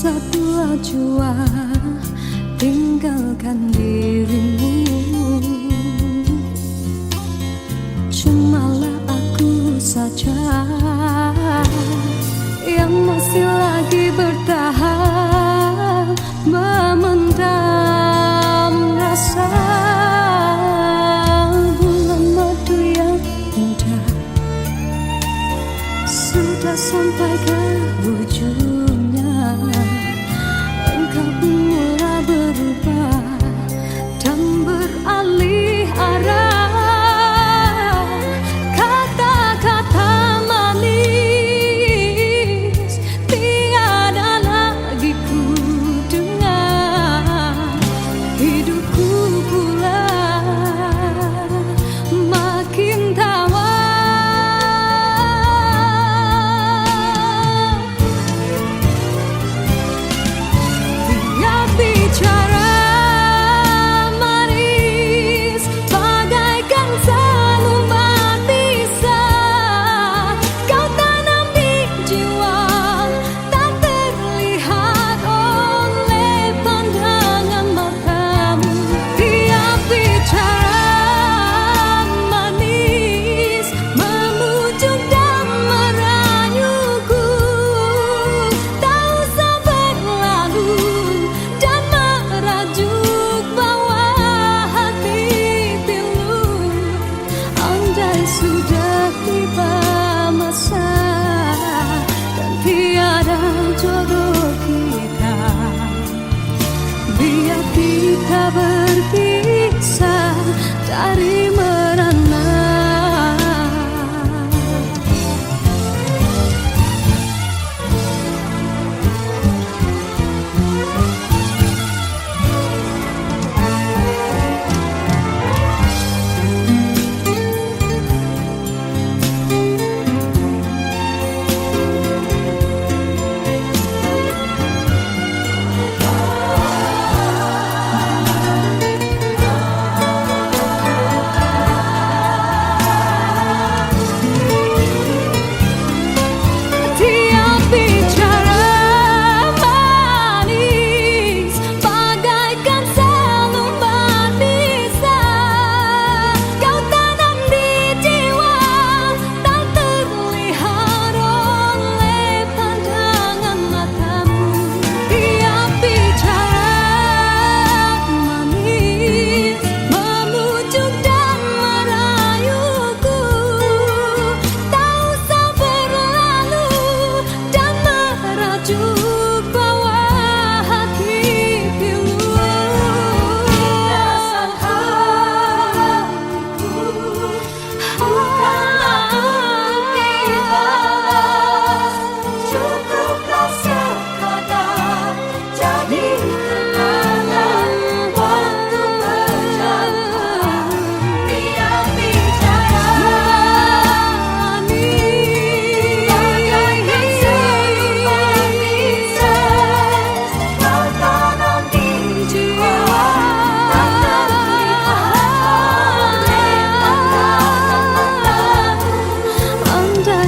satu jua tinggalkan dirimu. Cumalah aku saja yang masih lagi bertahan memendam rasa. Bulan madu yang indah sudah sampai ke ujungnya. Engkau pun mulai berubah dan beralih arah. Kata-kata manis tiada lagi ku dengar. Hidupku pula makin tawar. Sudah tiba masa dan tiada jodoh kita. Biar kita berpisah dari merana.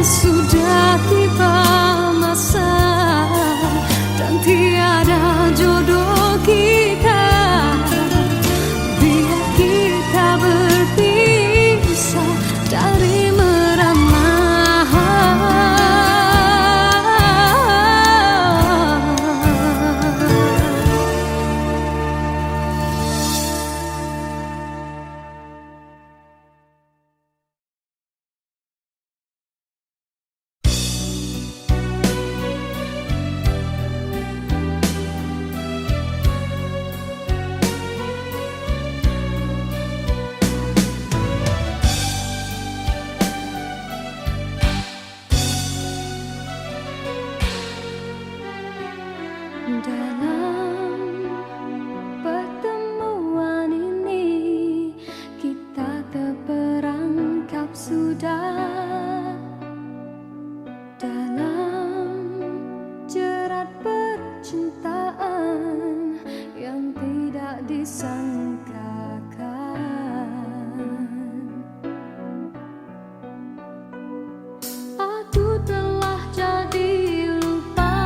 Sudah tiba masa dan tiada jodoh kita. Biar kita berpisah dari merana. Dalam pertemuan ini kita terperangkap sudah dalam jerat percintaan yang tidak disangkakan. Aku telah jadi lupa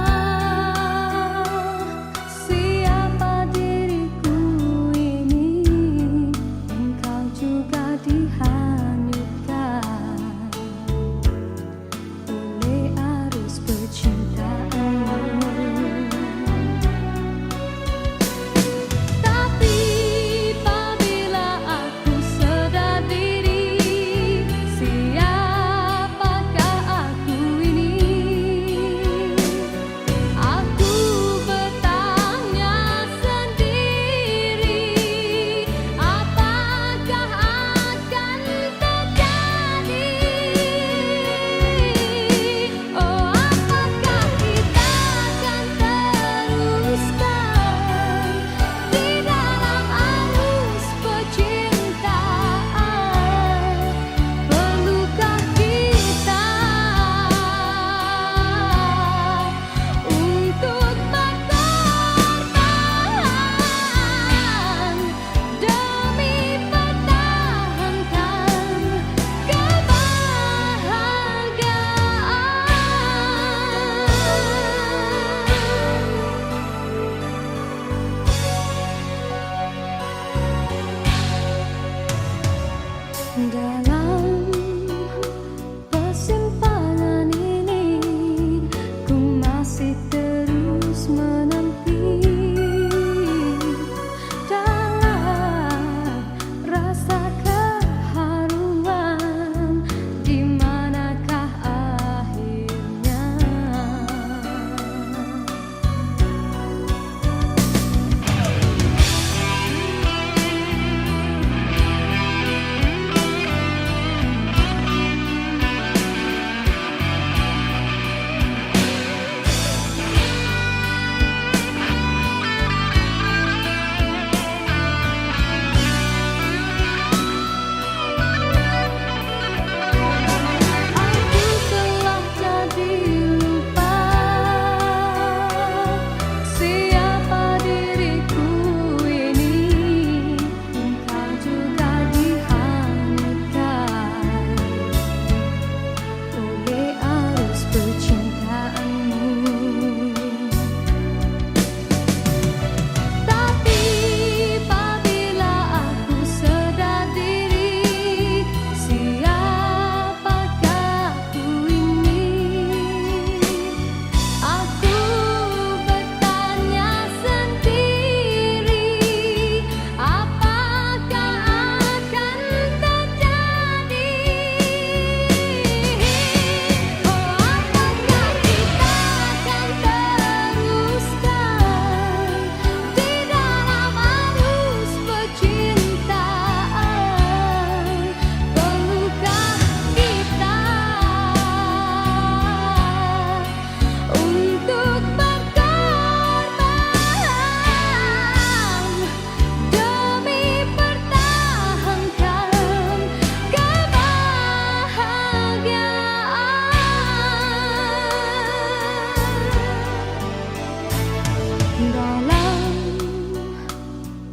Dalam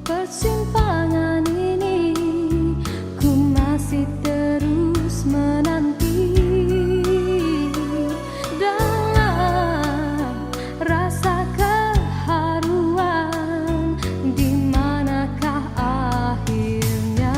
persimpangan ini ku masih terus menanti dalam rasa keharuan, di manakah akhirnya.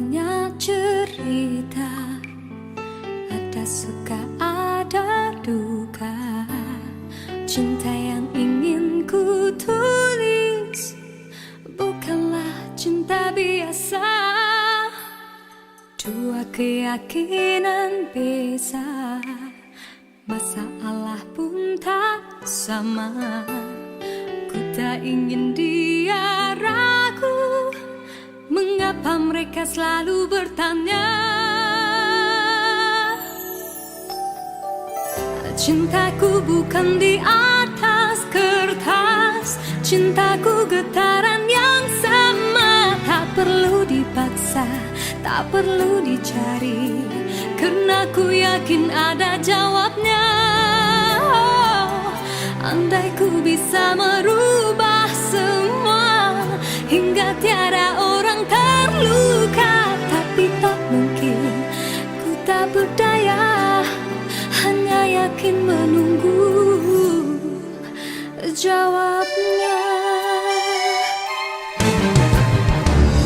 banyak cerita, ada suka ada duka. Cinta yang ingin ku tulis bukanlah cinta biasa. Dua keyakinan beza, masalah pun tak sama. Ku tak ingin dia ragu, mengapa mereka selalu bertanya. Cintaku bukan di atas kertas, cintaku getaran yang sama. Tak perlu dipaksa, tak perlu dicari, karena ku yakin ada jawabnya. Oh, andai ku bisa merubah semua hingga tiada orang terluka, tapi tak mungkin, ku tak berdaya, hanya yakin menunggu jawabnya.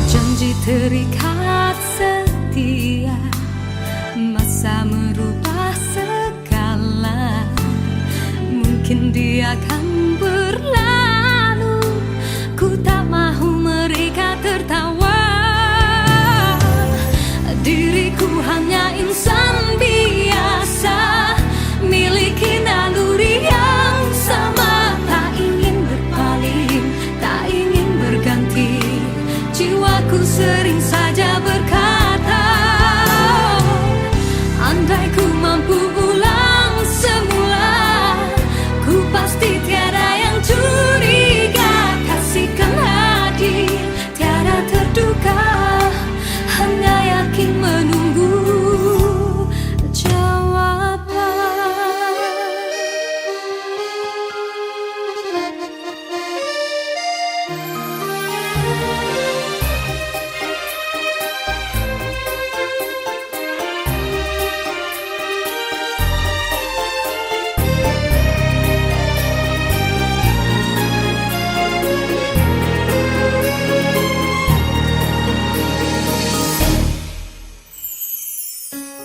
Janji terikat setia, masa merubah segala. Mungkin dia akan berlalu, ku tak mahu mereka tertawa. Diriku hanya insan biasa, miliki naluri yang sama. Tak ingin berpaling, tak ingin berganti, jiwaku sering saja berkata, andai ku mampu ulang semula, ku pasti tiada yang curiga. Kasihkan hati, tiada terduga, hanya yakin menunggu jawaban.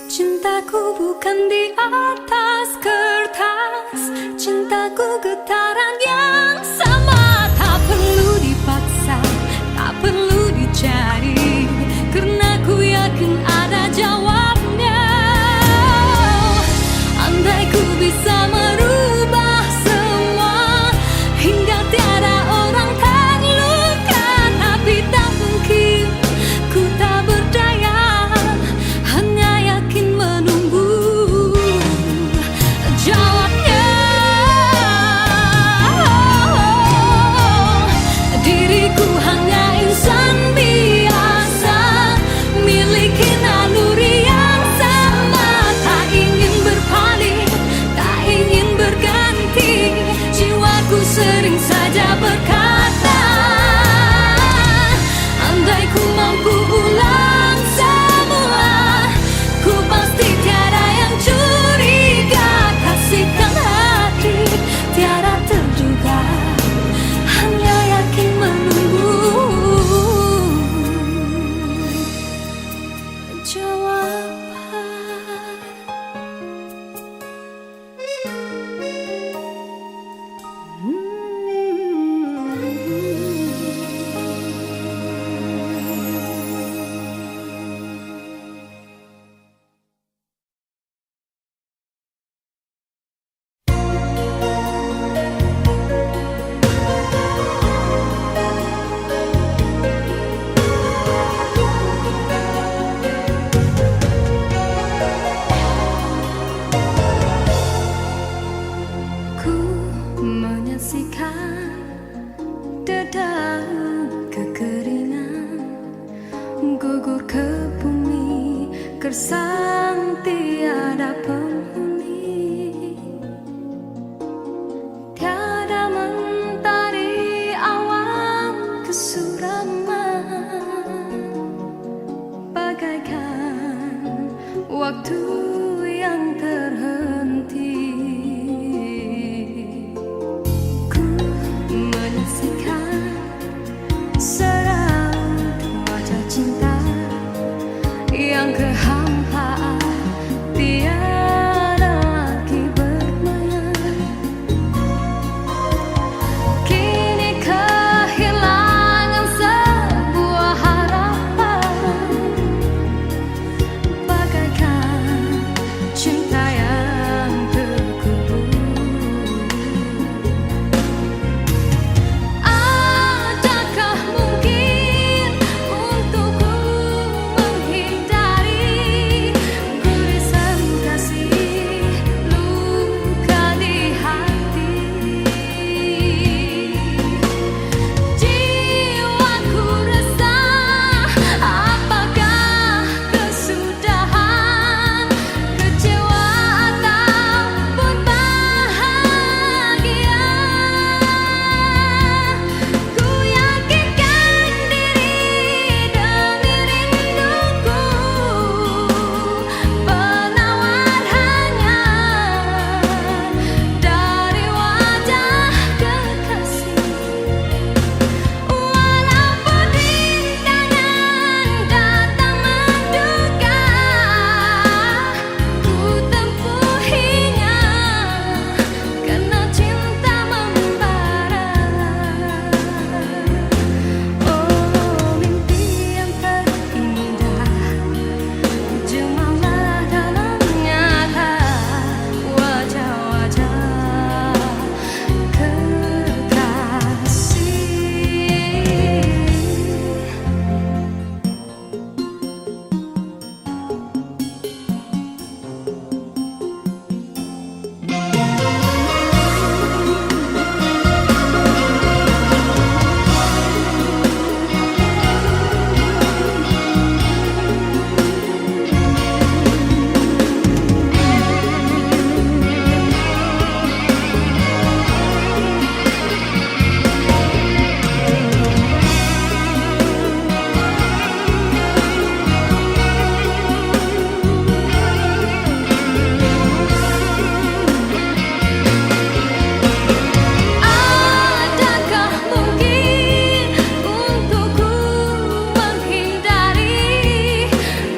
Cintaku bukan di atas kertas, cintaku getaran yang sama. Tak perlu dipaksa, tak perlu dicari, karena ku yakin ada jawabnya. Andai ku bisa merubah semua hingga tiada orang terluka, tapi tak mungkin, ku tak berdaya, hanya yakin menunggu jawabnya. Diriku hanya insan biasa, miliki naluri yang sama. Tak ingin berpaling, tak ingin berganti, jiwaku sering saja berkata, andai ku mampu ulang semua, ku pasti tiada yang curiga. Kasihkan hati, tiada terduga, hanya yakin menunggu jawaban. Ku menyaksikan dedaunan kekeringan gugur ke bumi, gersang tiada penghuni. Tiada mentari awan kesuraman, bagaikan waktu yang terhenti. Ku menyaksikan seraut wajah cinta yang kehampaan, tiada lagi bermain. Kini kehilangan sebuah harapan, bagaikan cinta yang terkubur. Adakah mungkin untukku menghindari gurisan kasih, luka di hati? Jiwaku resah, apakah kesudahan, kecewa ataupun bahagia? Ku yakinkan diri demi rinduku, penawar hanya dari wajah kekasih. Walaupun rintangan datang menduga, ku tempuhinya karena cinta membara. Oh, mimpi yang terindah, jemalah dalam nyata wajah-wajah kekasih. Adakah mungkin untukku menghindari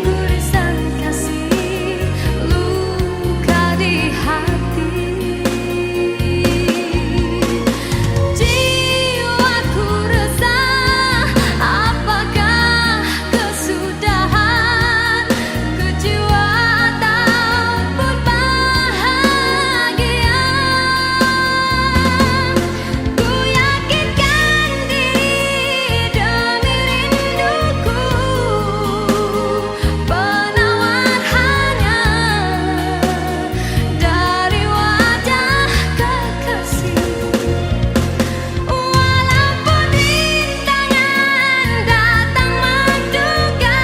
gurisan kasih, luka di hati? Jiwaku resah, apakah kesudahan, kecewa ataupun bahagia? Ku yakinkan diri demi rinduku, penawar hanya dari wajah kekasih. Walaupun rintangan datang menduga,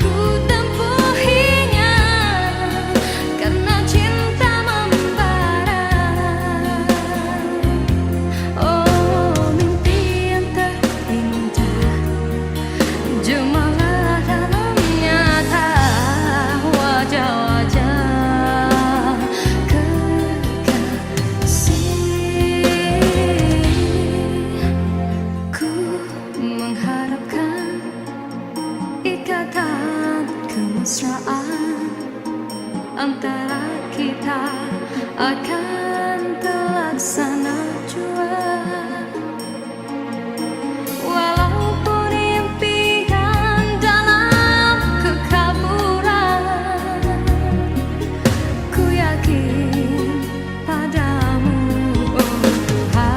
ku tempuhinya karena cinta membara. Oh, mimpi yang terindah, jemalah dalam nyata wajah-wajah kekasih. Ku mengharapkan ikatan kemesraan antara kita akan terlaksana jua. Walaupun impian dalam kekaburan, ku yakin padamu, oh Tuhan.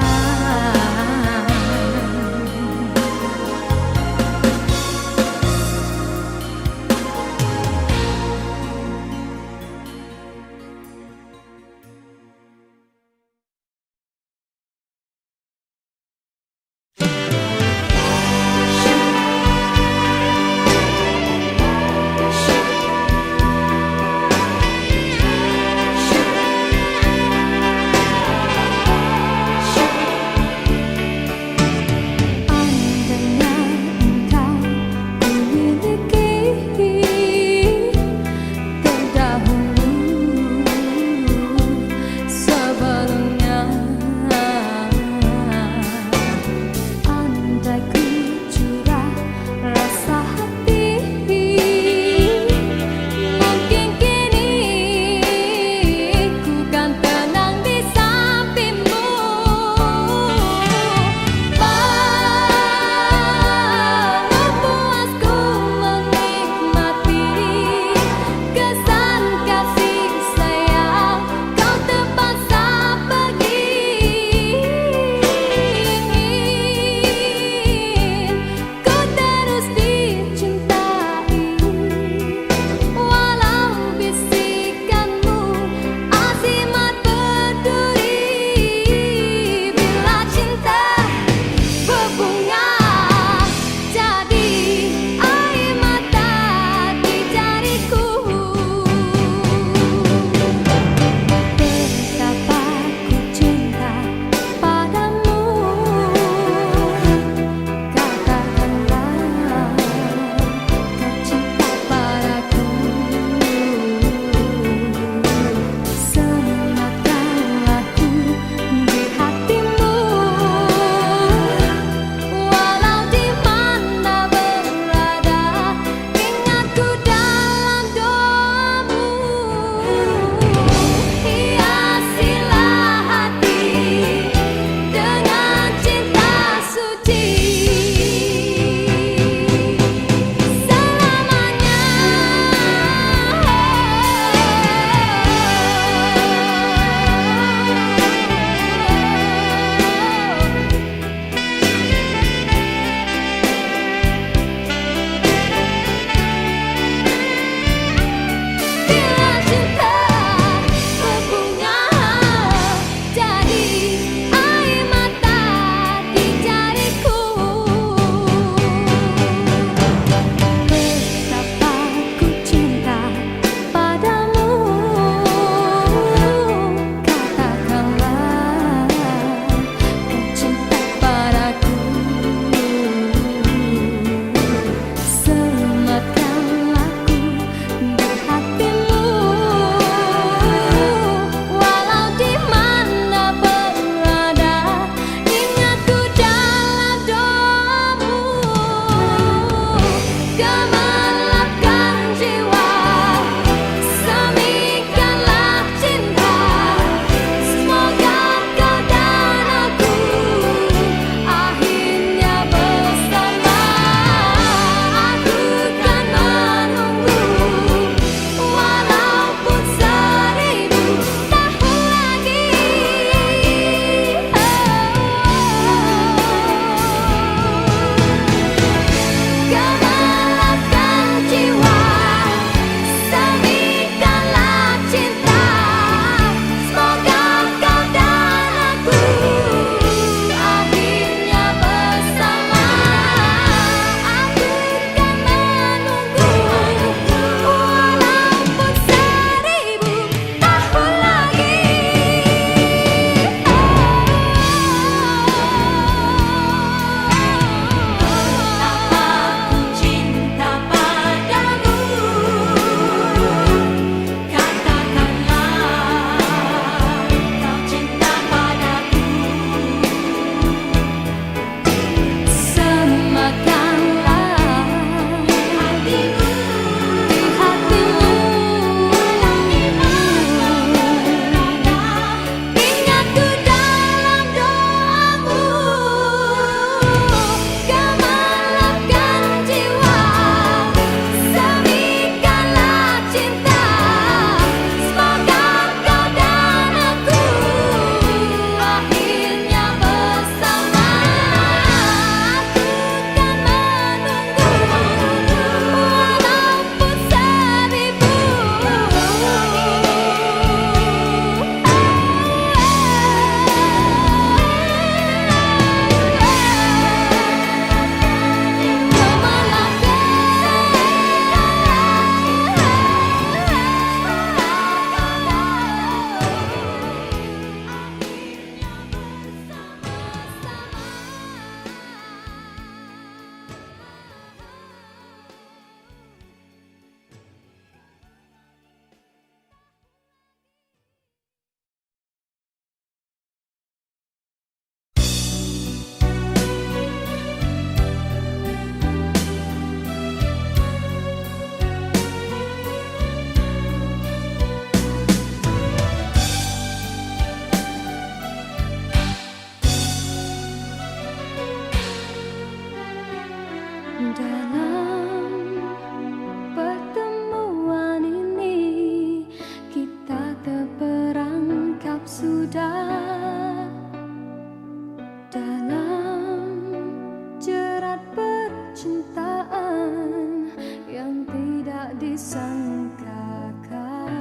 sangkakan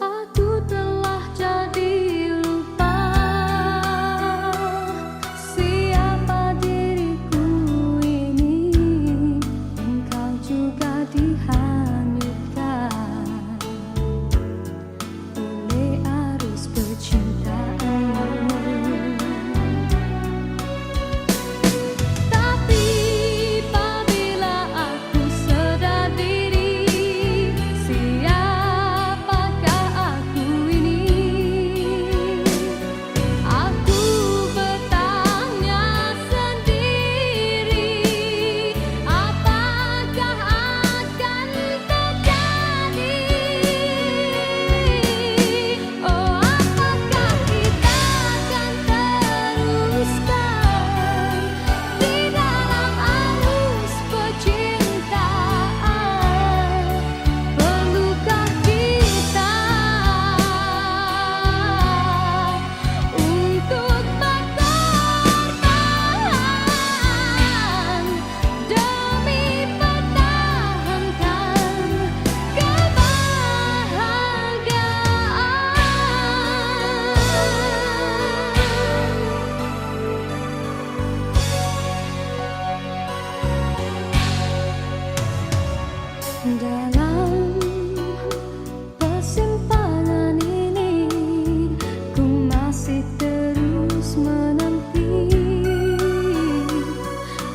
aku telah jadi lupa siapa diriku ini. Engkau juga dihanyutkan oleh arus percintaanmu. Tapi apabila aku sedar diri, siapakah aku ini? Aku bertanya sendiri, apakah akan terjadi? Oh, apakah kita akan teruskan di dalam arus percintaan? Perlukah kita untuk berkorban demi pertahankan kebahagiaan? Dalam persimpangan ini, ku masih terus menanti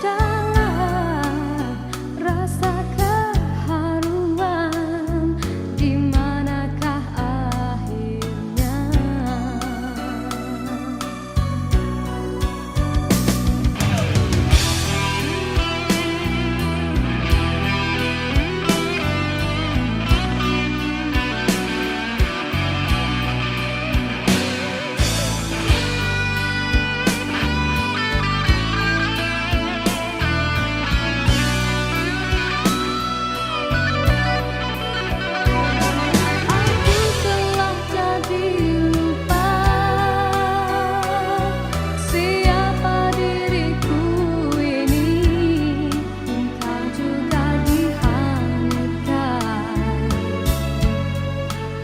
dalam rasa keharuan. Di manakah akhirnya? Aku telah jadi lupa siapa diriku ini. Engkau juga dihanyutkan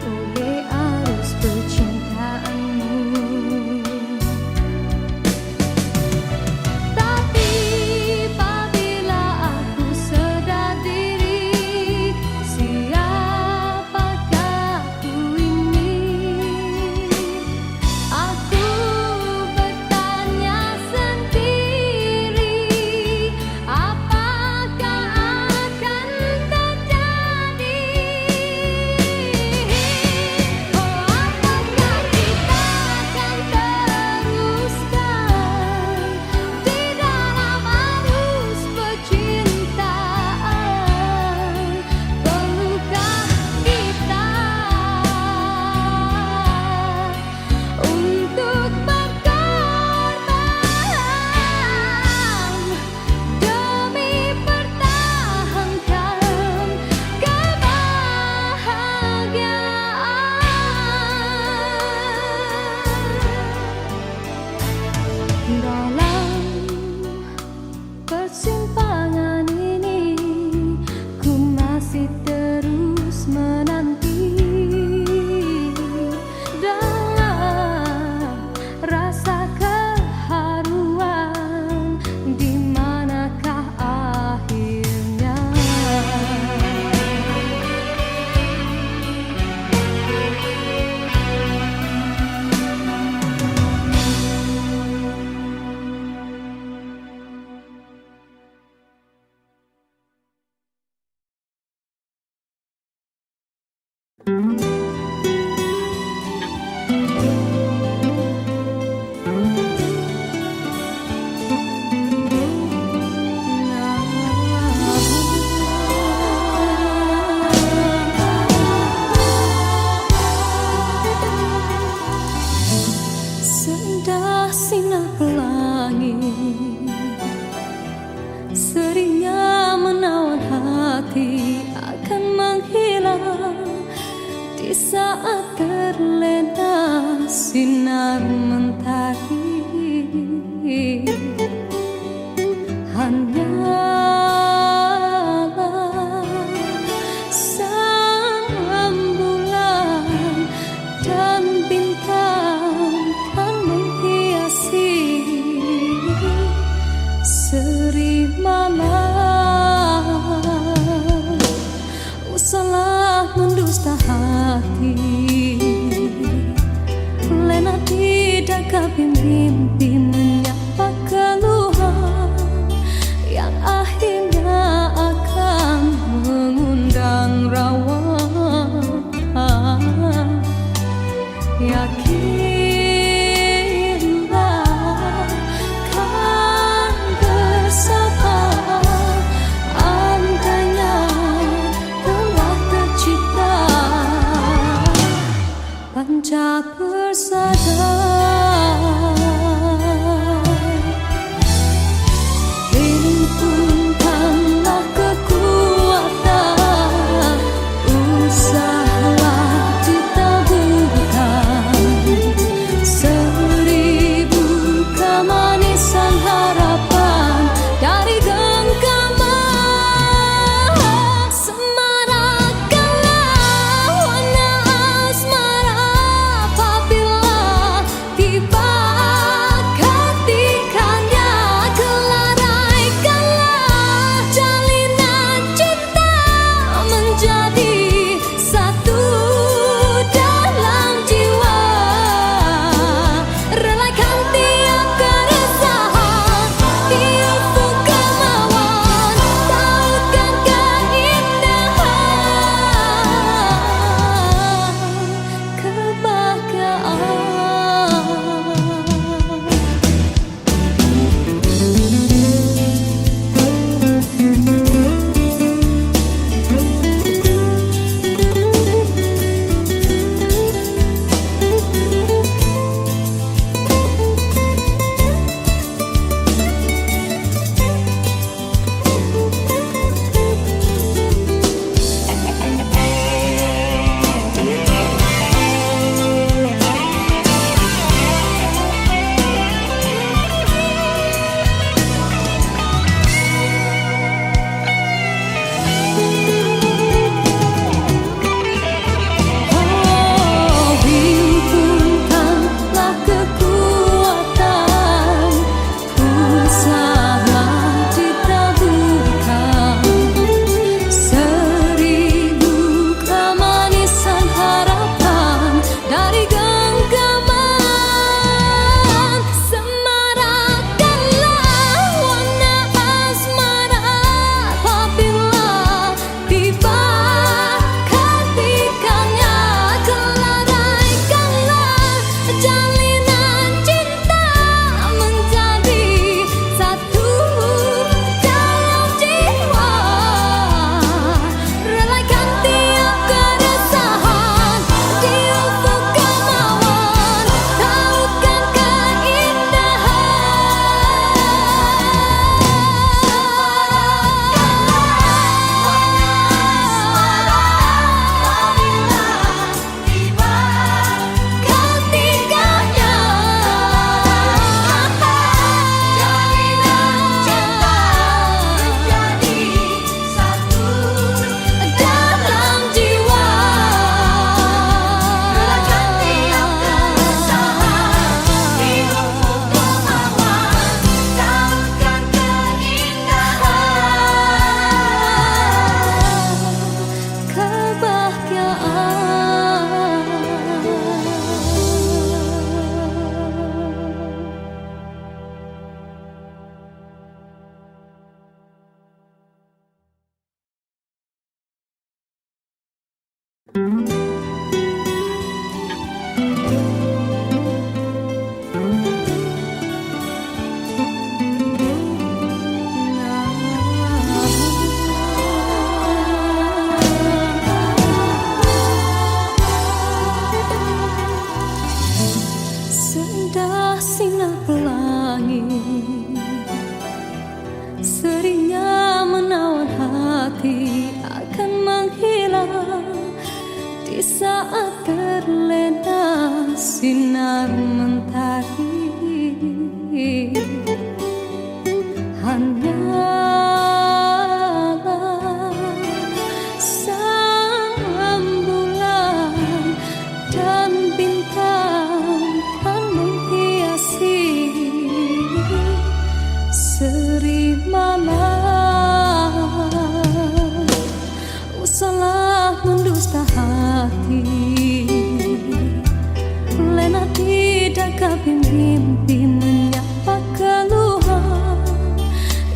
oleh arus percintaanmu. Tapi apabila aku sedar diri, siapakah aku ini? Aku bertanya sendiri, apakah akan terjadi? Oh, apakah kita akan teruskan di dalam arus percintaan? Perlukah kita untuk berkorban demi pertahankan kebahagiaan? Dalam persimpangan ini, ku masih terus menanti dalam rasa keharuan. Di manakah akhirnya? Sendah sinar pelangi seringnya menawan hati akan menghilang di saat terlena sinar mentari. hanyalah sang bulan dan bintang kan menghiasi seri malam. Usahlah mendusta hati, lena tidak kapi mimpi menyapa keluhan yang akhirnya akan mengundang rawa. Yakinlah kan bersama, andainya telah tercipta panca persada. Himpunkanlah kekuatan, usahalah ditaburkan seribu kemanisan harapan dari genggaman. Semarakkanlah warna asmara apabila tiba ketikanya. Kelaraikanlah jalinan cinta menjadi satu dalam jiwa. Relakan tiap keresahan, tiupkan kemauan, tautkan keindahan, himpunkanlah kekuatan, usahalah ditaburkan seribu kemanisan harapan dari genggaman. Semarakkanlah warna asmara apabila tiba ketikanya. Kelaraikanlah jalinan cinta menjadi satu dalam jiwa. Relakan tiap keresahan, tiupkan kemauan, tautkan sendah sinar pelangi seringnya menawan hati akan menghilang di saat terlena sinar mentari. hanyalah sang rembulan dan bintang kan menghiasi seri malam. Usahlah mendusta hati, lena tidak keping mimpi menyapa keluhan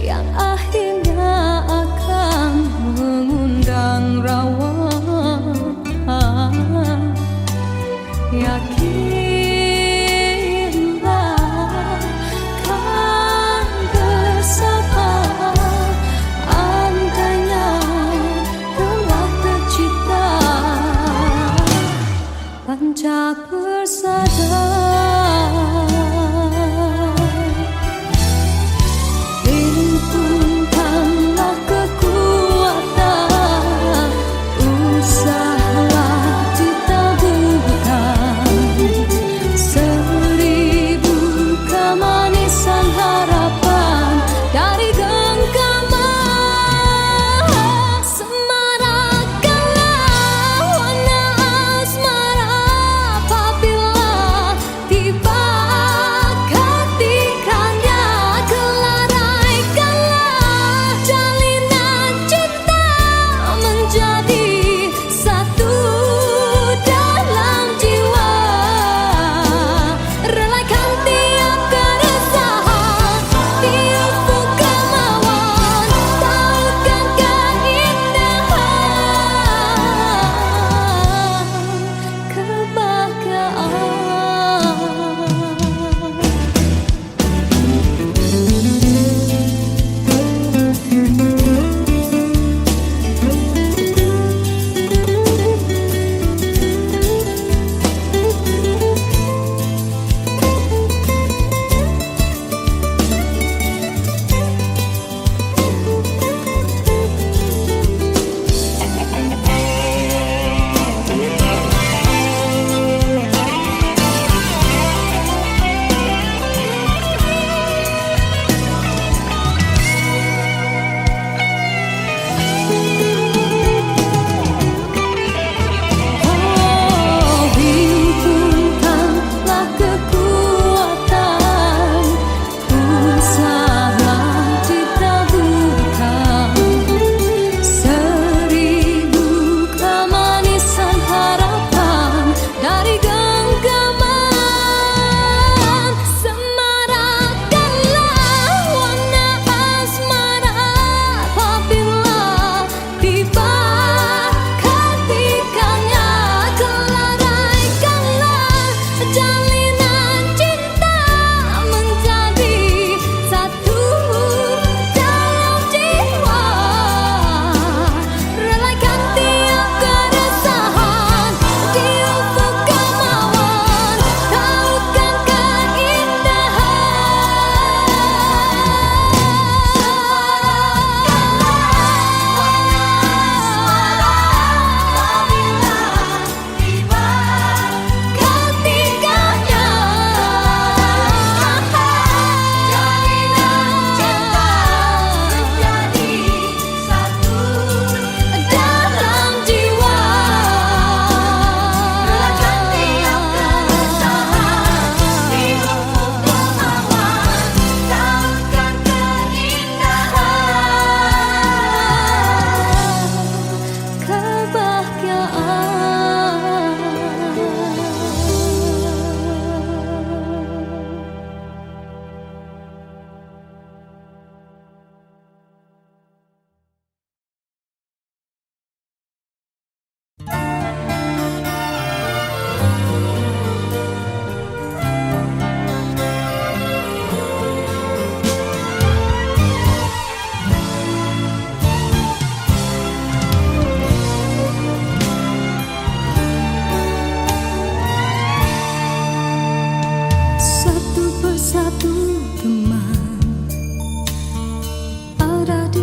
yang akhirnya akan mengundang rawa. Yakinlah kan bersama, andainya telah tercipta panca persada. Himpunkanlah kekuatan, usahalah ditaburkan seribu kemanisan harapan dari genggaman. Semarakkanlah warna asmara apabila tiba ketikanya. Kelaraikanlah jalinan cinta menjadi satu dalam jiwa. Relakan tiap keresahan di ufuk kemauan, tautkan keindahan himpunkanlah kekuatan, usahalah ditaburkan seribu kemanisan harapan dari genggaman. Semarakkanlah warna asmara apabila tiba ketikanya. Kelaraikanlah jalinan cinta menjadi satu dalam jiwa. Relakan tiap keresahan di ufuk kemauan, tautkan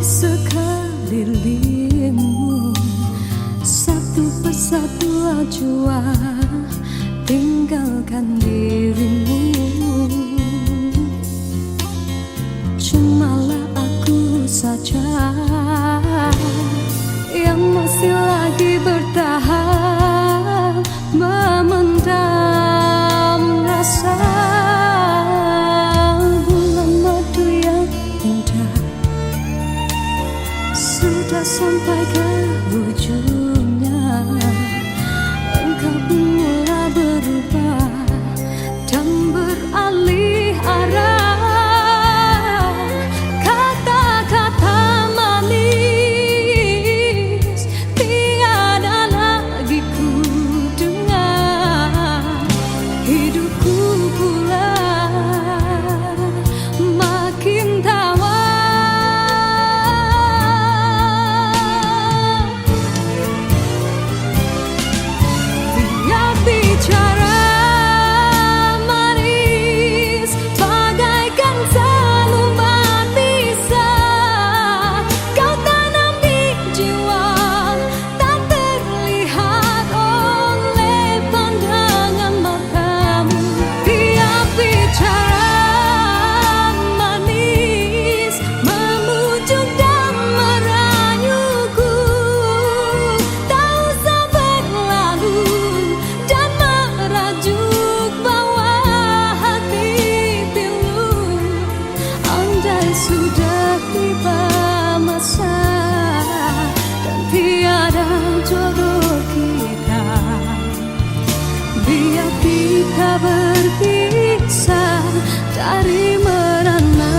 sekelilingmu, satu persatu jua tinggalkan dirimu. Cumalah aku sudah sampai ke ujungnya, engkau pun mulai berubah dan beralih arah. Kata-kata manis tiada lagi ku dengar, hidupku pula makin tawar. Tiap bicara manis bagaikan selembar pisah, kau tanam di jiwa tak terlihat oleh pandangan matamu. Tiap bicara manis memujuk dan merayuku, tak usah berlalu dan merajuk bawah hati pilu. Andai sudah tiba masa dan tiada jodoh kita, biar kita berpisah dari merana.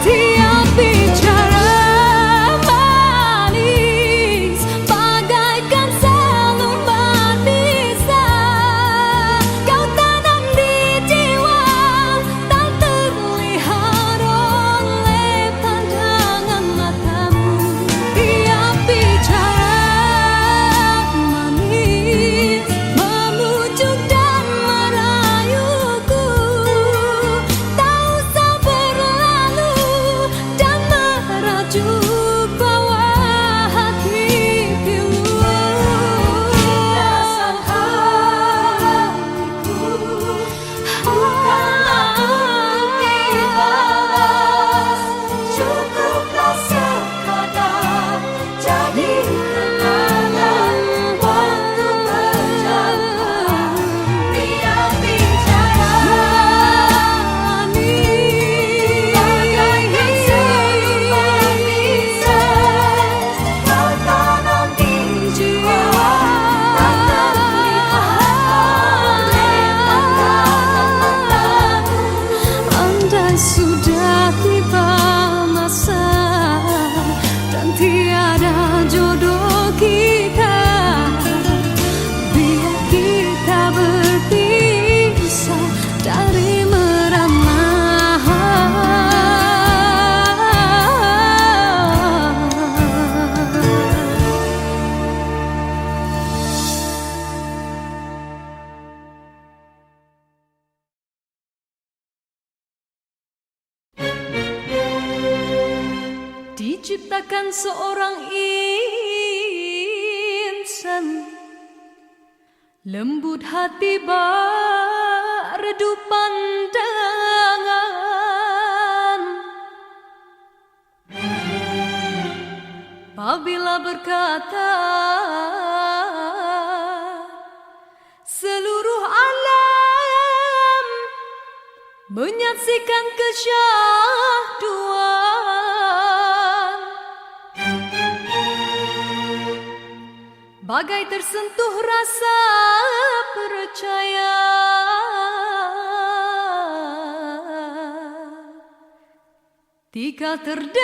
Tiap bicara manis bagaikan selembar pisah, kau tanam di jiwa tak terlihat oleh pandangan matamu. Tiap bicara manis memujuk dan merayuku, tak usah berlalu dan merajuk bawah hati pilu. Rasa hatiku bukanlah untuk dibalas, cukuplah sekadar jadi kenangan waktu berjalan. Tiap bicara manis bagaikan selembar pisah, kau tanam di jiwa tak terlihat oleh pandangan matamu. Andai sudah tiba masa dan tiada jodoh kita, biar kita berpisah dari merana. Diciptakan seorang insan lembut hati redup pandangan, apabila berkata seluruh alam menyaksikan kesyahduan, bagai tersentuh rasa percaya. Tika terdengarkan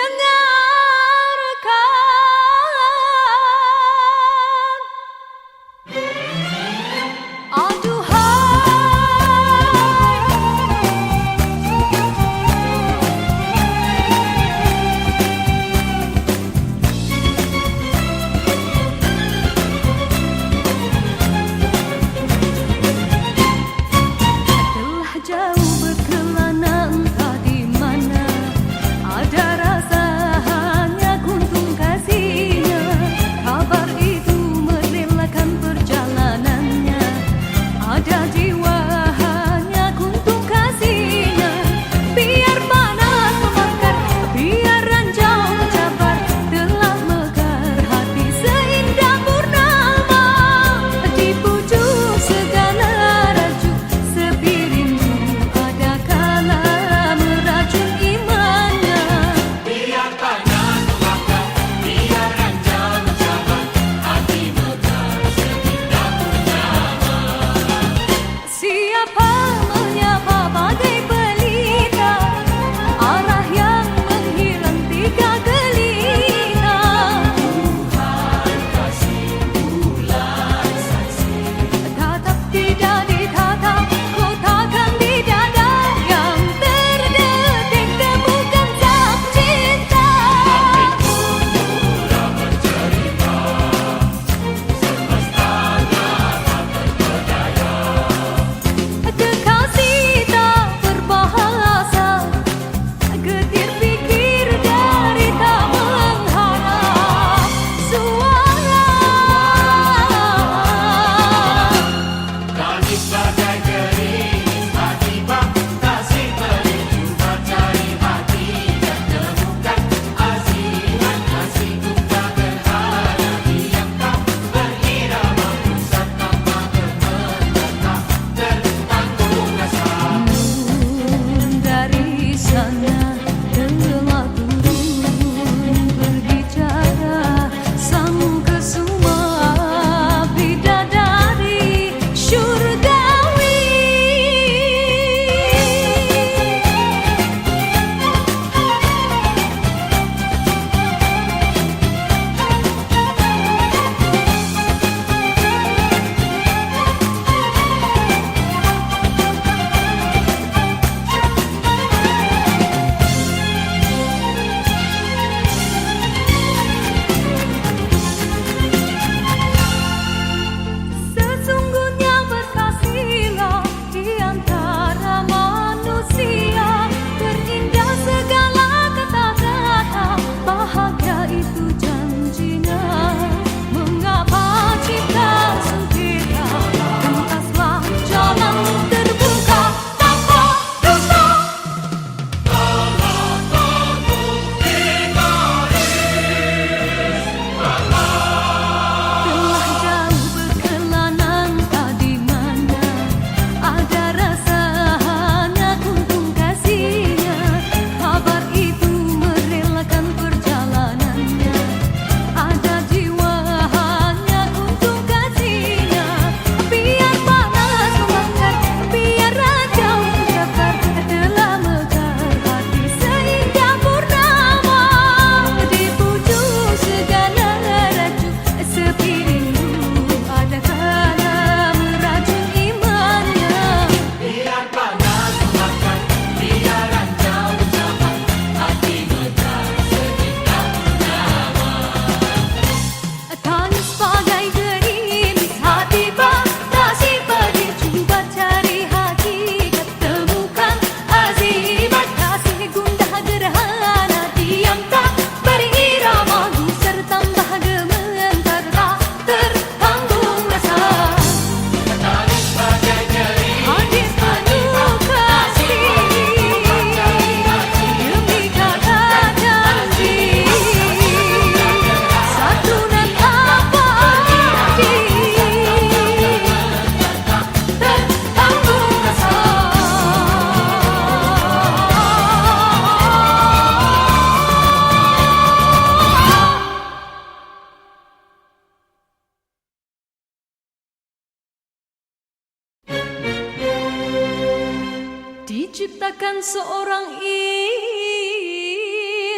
menciptakan seorang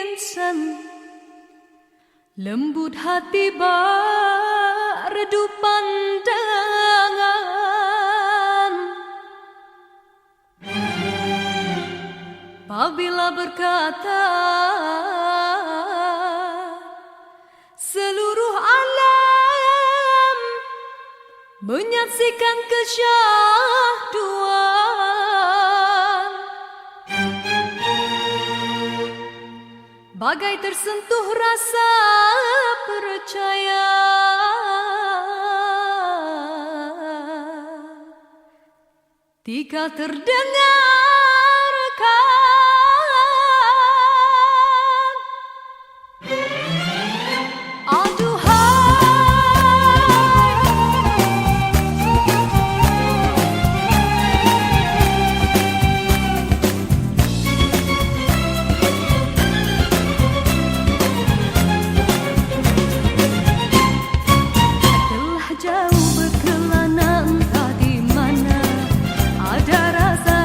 insan lembut hati bak redup pandangan. Apabila berkata seluruh alam menyaksikan kesyahduan, bagai tersentuh rasa percaya. Tika terdengarkan jauh berkelana entah di mana ada rasa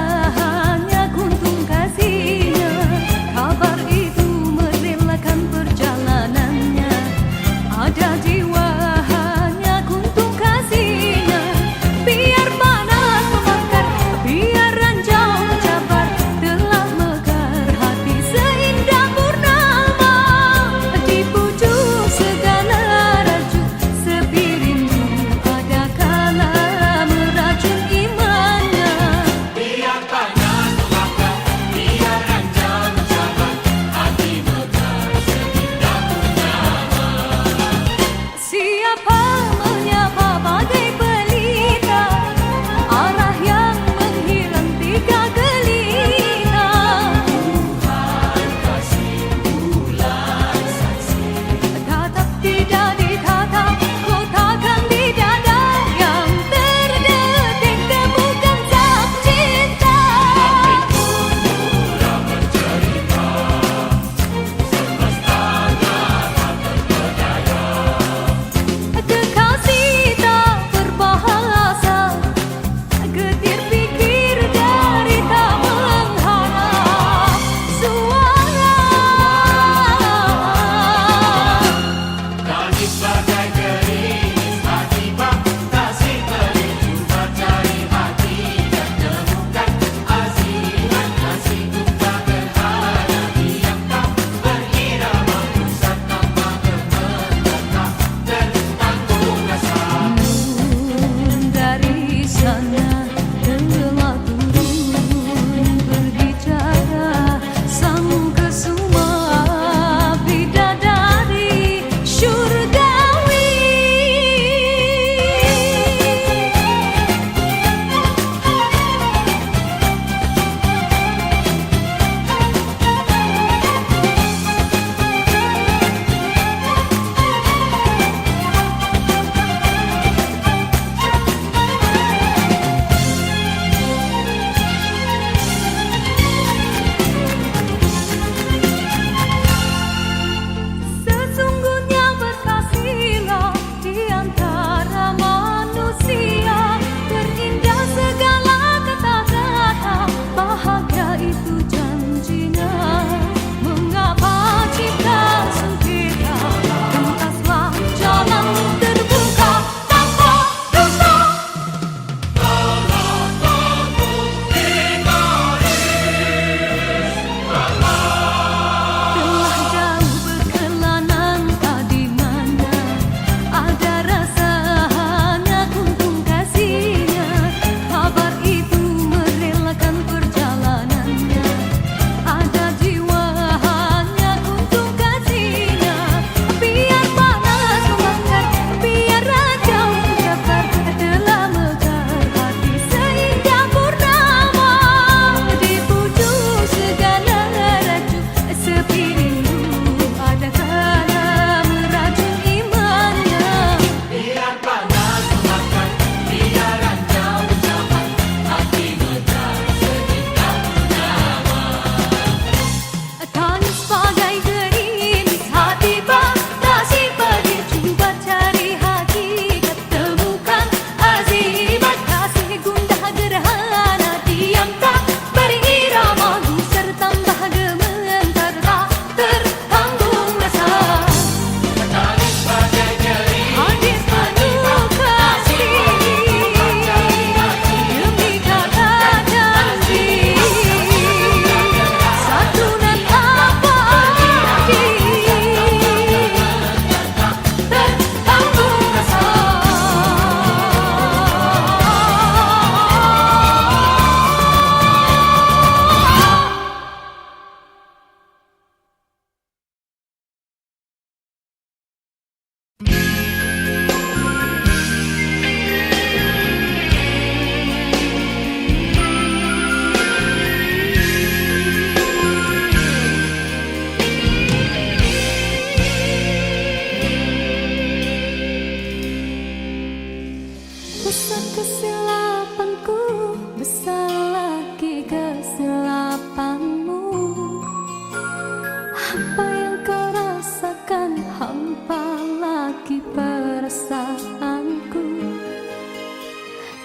Apa yang kau rasakan, hampa lagi perasaanku.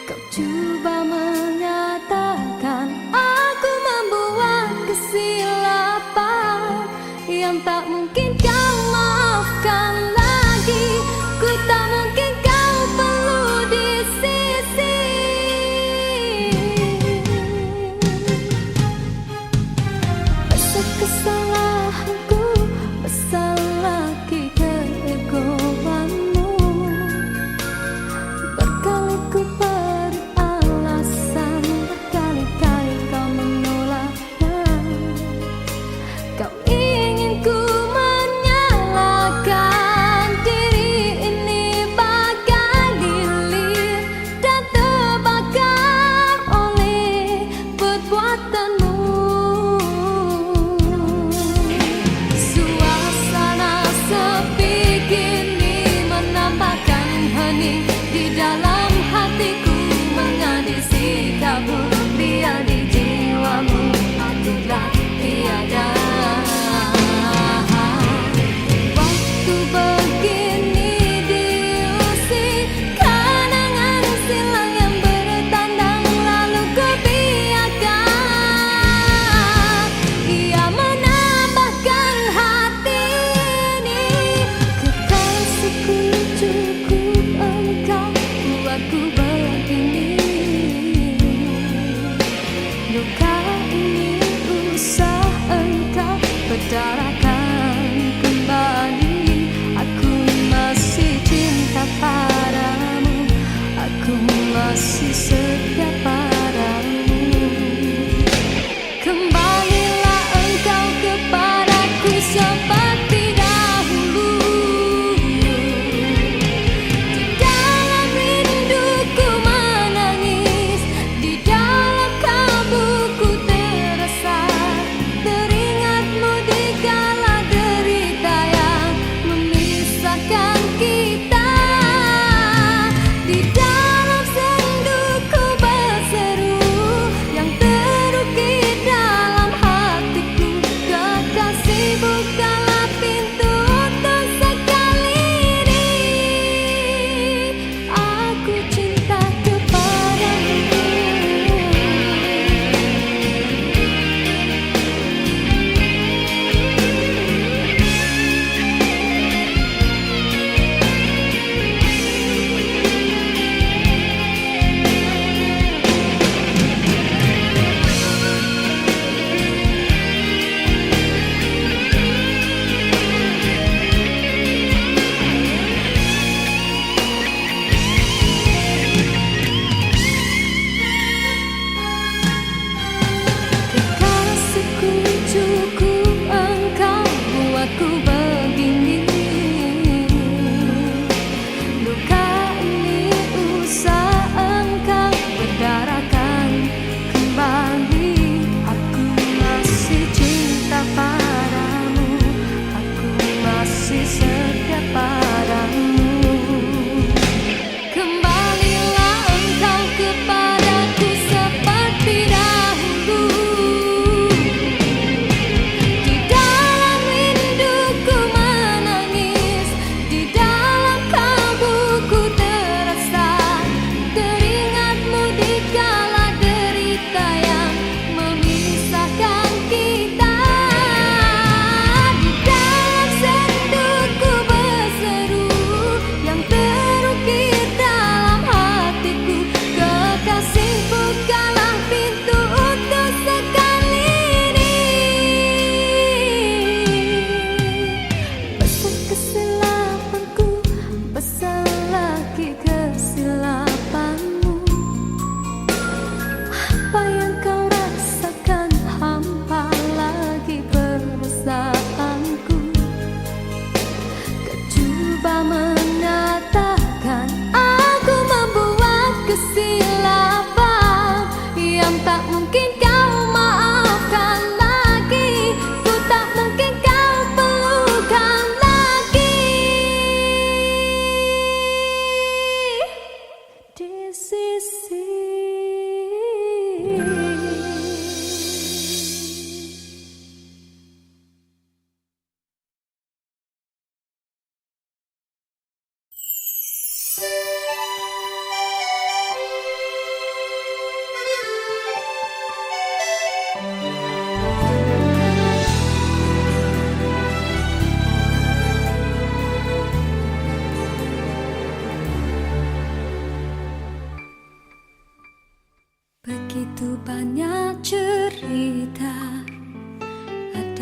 Kau coba menyatakan aku membuat kesilapan yang tak mungkin kau maafkan lagi. Ku tak mungkin kau perlu di sisi. Besar kesalahanku, besar lagi keegoanmu. Berkali ku beri alasan, berkali-kali kau menolaknya. Kau ingin ku menyalahkan diri ini bagai lilin dan terbakar oleh perbuatanmu. Suasana sepi kini menambahkan hening di dalam hatiku, mengadi sikapmu biar di jiwamu akulah tiada. Waktu begini diusik kenangan silam yang bertandang, lalu ku biarkan ia menambahkan hati ini. Kekasihku cukup engkau buatku begini. Luka ini usah engkau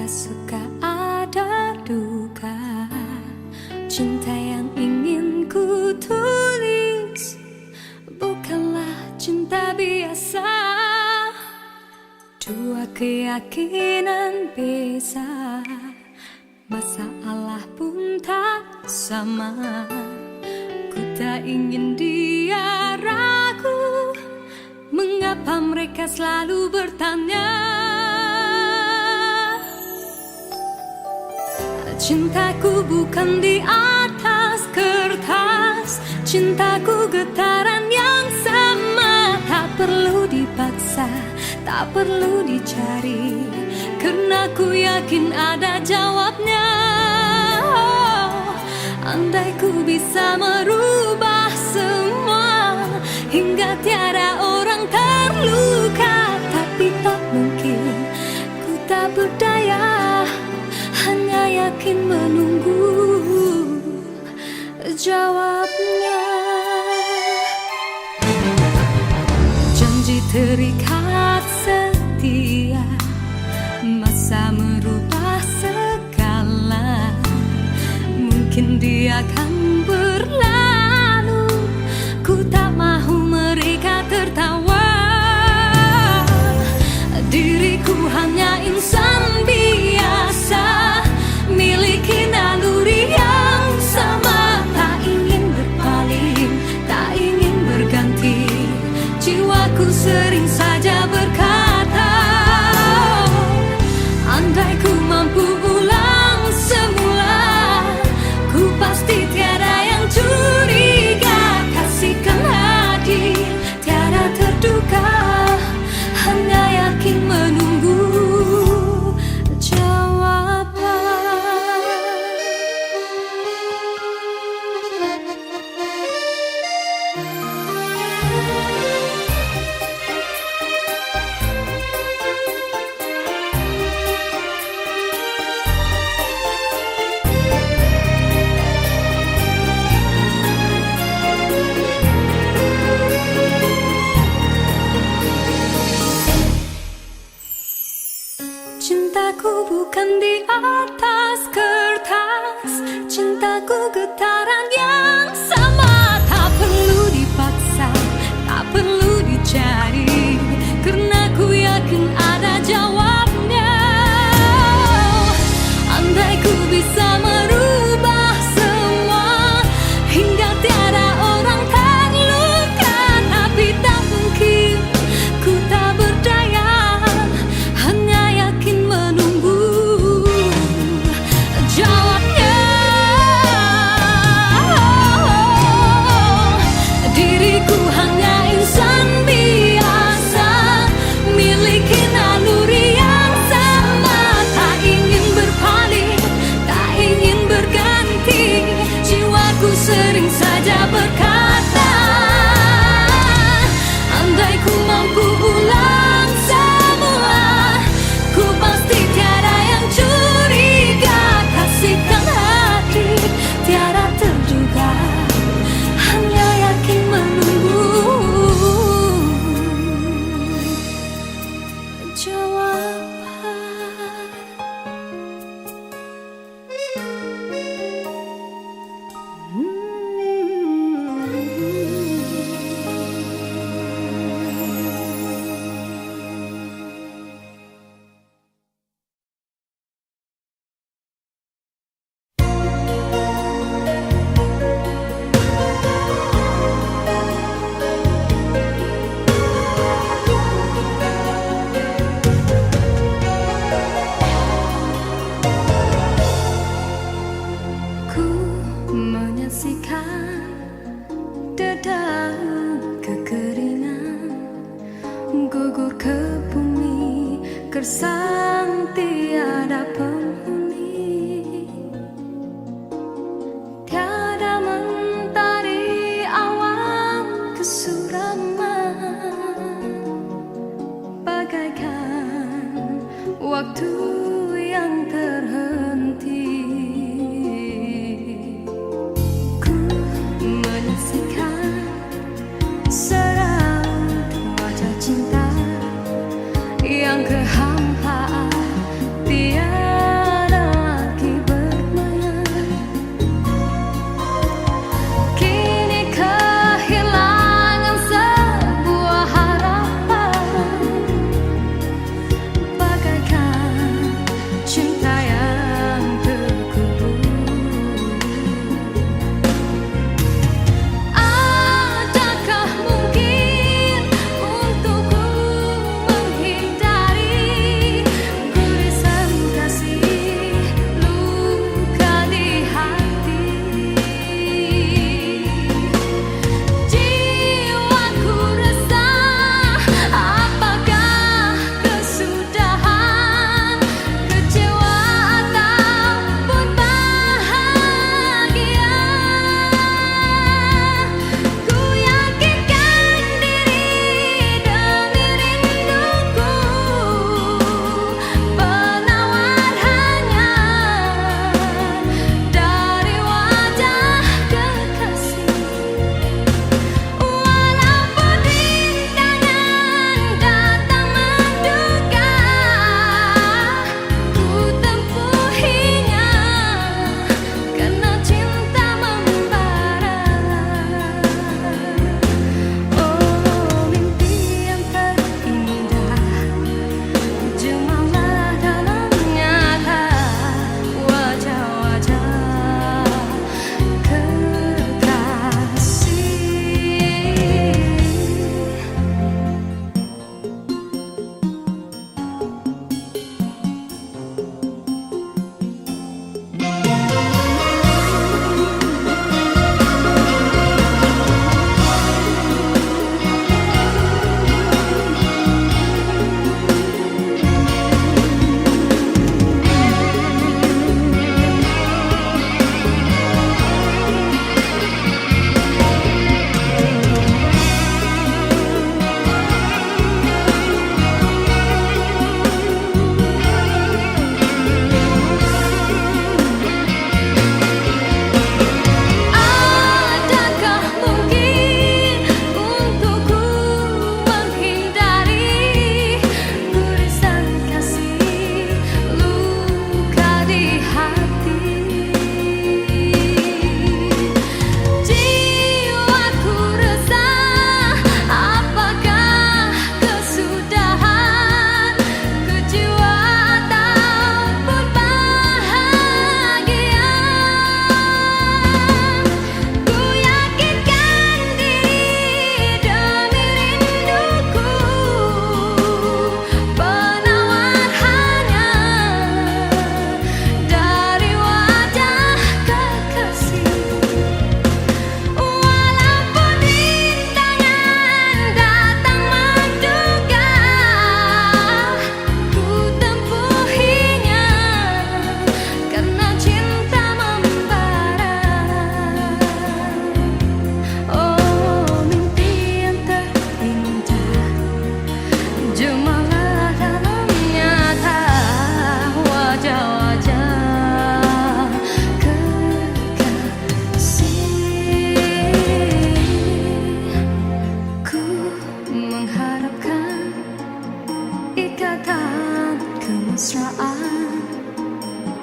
suka ada duka. Cinta yang ingin ku tulis bukanlah cinta biasa. Dua keyakinan beza, masalah pun tak sama. Ku tak ingin dia ragu, mengapa mereka selalu bertanya. Cintaku bukan di atas kertas, cintaku getaran yang sama. Tak perlu dipaksa, tak perlu dicari, karena ku yakin ada jawabnya. Andai ku bisa merubah semua, hingga tiada orang terluka, tapi tak mungkin, ku tak berdaya, hanya yakin menunggu jawabnya. Janji terikat setia, masa merubah segala. Mungkin dia akan berlalu, ku tak mahu mereka tertawa. Diriku hanya insan biasa, miliki naluri yang sama. Tak ingin berpaling, tak ingin berganti, jiwaku sering saja berkata, andai ku mampu ulang semula, ku pasti tiada yang curiga. Kasihkan hati, tiada terduga, hanya yakin menunggu jawaban. Cintaku bukan di atas kertas, cintaku getaran yang sama. Tak perlu dipaksa, tak perlu dicari, karena ku yakin ada jawabnya. Andai ku bisa merubah semua, hingga tiada orang terluka, tapi tak mungkin, ku tak berdaya, hanya yakin menunggu jawabnya. Diriku hanya insan biasa, miliki naluri yang sama. Tak ingin berpaling, tak ingin berganti, jiwaku sering saja berkata, andai ku mampu ulang semula, ku pasti tiada yang curiga. Kasihkan hati, tiada terduga, hanya yakin menunggu jawaban. Ku menyaksikan dedaunan kekeringan gugur ke bumi, gersang tiada penghuni. Tiada mentari awan kesuraman, bagaikan waktu yang terhenti. Ku menyaksikan seraut wajah cinta yang kehampaan tiada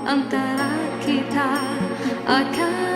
antara kita akan